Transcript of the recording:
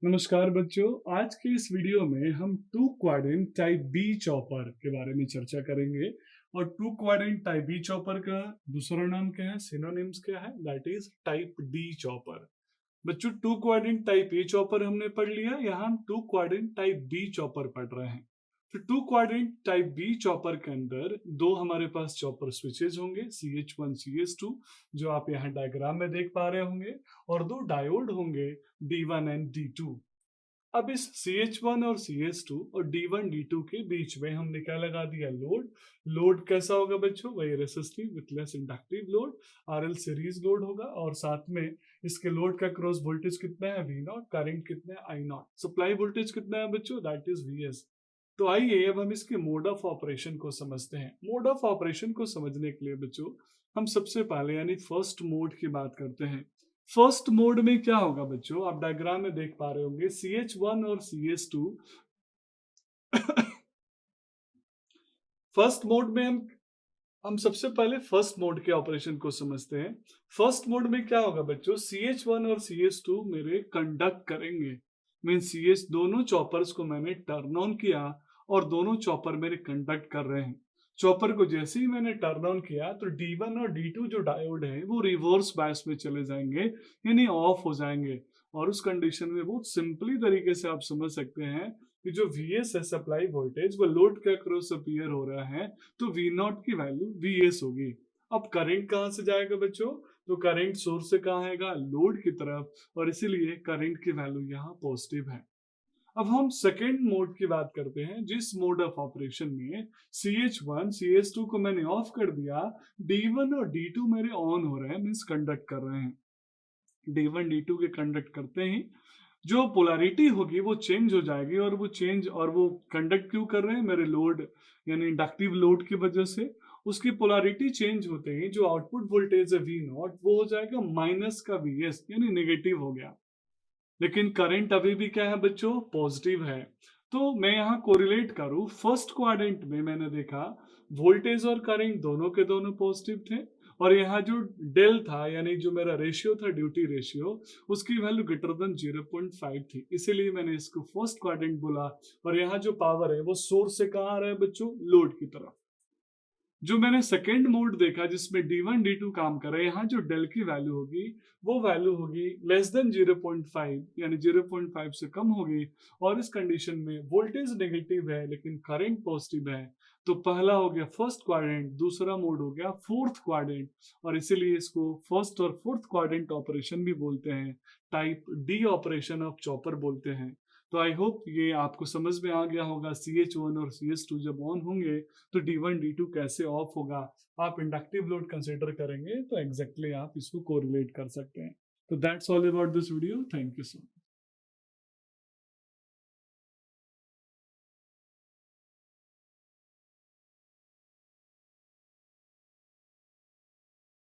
नमस्कार बच्चों। आज के इस वीडियो में हम two quadrant type B chopper के बारे में चर्चा करेंगे। और two quadrant type B chopper का दूसरा नाम क्या है, सिनोनिम्स क्या है, that is type D chopper. बच्चों, two quadrant type A chopper हमने पढ़ लिया, यहाँ हम two quadrant type B chopper पढ़ रहे हैं। तो two quadrant type B chopper के अंदर दो हमारे पास चॉपर स्विचेज होंगे, CH1 CH2, जो आप यहाँ डायग्राम में देख पा रहे होंगे, और दो डायोड होंगे, D1 एंड D2। अब इस CH1 और CH2 और D1 D2 के बीच में हमने क्या लगा दिया, लोड। लोड कैसा होगा बच्चों, वही resistive with less inductive load, RL series load होगा। और साथ में इसके लोड का क्रॉस वोल्टेज कितना है, V0, करंट कितना है, I0, सप्लाई वोल्टेज कितना है बच्चों, दैट इज VS। तो आइए अब हम इसके मोड ऑफ ऑपरेशन को समझते हैं। मोड ऑफ ऑपरेशन को समझने के लिए बच्चों हम सबसे पहले यानी फर्स्ट मोड की बात करते हैं। फर्स्ट मोड में क्या होगा बच्चों, आप डायग्राम में देख पा रहे होंगे, CH1 और CH2। फर्स्ट मोड में हम सबसे पहले फर्स्ट मोड के ऑपरेशन को समझते हैं। फर्स्ट मोड में क्या होगा बच्चों, CH1 और CH2 मेरे कंडक्ट करेंगे। मीन CH दोनों चॉपर्स को मैंने टर्न ऑन किया और दोनों चॉपर मेरे कंडक्ट कर रहे हैं। चॉपर को जैसे ही मैंने टर्न ऑन किया तो D1 और D2 जो डायोड है वो रिवर्स बायस में चले जाएंगे, यानी ऑफ हो जाएंगे। और उस कंडीशन में बहुत सिंपली तरीके से आप समझ सकते हैं कि जो VS है, सप्लाई वोल्टेज, वो लोड के अक्रॉस अपीयर हो रहा है, तो V0 की वैल्यू VS होगी। अब करंट कहां से जाएगा बच्चों, तो करंट सोर्स से कहां आएगा, लोड की तरफ, और इसीलिए करंट की वैल्यू यहाँ पॉजिटिव है। अब हम सेकेंड मोड की बात करते हैं, जिस मोड ऑफ ऑपरेशन में CH1 CH2 को मैंने ऑफ कर दिया, D1 और D2 मेरे ऑन हो रहे हैं, मीन्स कंडक्ट कर रहे हैं। D1 D2 के कंडक्ट करते ही जो पोलैरिटी होगी वो चेंज हो जाएगी, और वो कंडक्ट क्यों कर रहे हैं, मेरे लोड यानी इंडक्टिव लोड की वजह से। उसकी पोलैरिटी चेंज होते ही जो आउटपुट वोल्टेज है V0, वो हो जाएगा माइनस का VS, यानी नेगेटिव हो गया। लेकिन करंट अभी भी क्या है बच्चों, पॉजिटिव है। तो मैं यहाँ कोरिलेट करूँ, फर्स्ट क्वाड्रेंट में मैंने देखा वोल्टेज और करंट दोनों के दोनों पॉजिटिव थे, और यहाँ जो डेल था यानी जो मेरा रेशियो था, ड्यूटी रेशियो, उसकी वैल्यू ग्रेटर देन 0.5 थी, इसीलिए मैंने इसको फर्स्ट क्वाड्रेंट बोला। और यहाँ जो पावर है वो सोर्स से कहाँ आ रहा है बच्चों, लोड की तरफ। जो मैंने सेकेंड मोड देखा जिसमें D1 D2 काम कर रहे हैं, यहाँ जो डेल की वैल्यू होगी वो वैल्यू होगी लेस देन 0.5, यानी 0.5 से कम होगी। और इस कंडीशन में वोल्टेज नेगेटिव है लेकिन करंट पॉजिटिव है। तो पहला हो गया फर्स्ट क्वाड्रेंट, दूसरा मोड हो गया फोर्थ क्वाड्रेंट, और इसीलिए इसको फर्स्ट और फोर्थ क्वाड्रेंट ऑपरेशन भी बोलते हैं, type D operation of chopper बोलते हैं। तो आई होप ये आपको समझ में आ गया होगा, CH1 और CH2 जब ऑन होंगे तो D1 D2 कैसे ऑफ होगा। आप इंडक्टिव लोड कंसिडर करेंगे तो एग्जैक्टली आप इसको कोरिलेट कर सकते हैं। तो that's all about this video, thank you so much.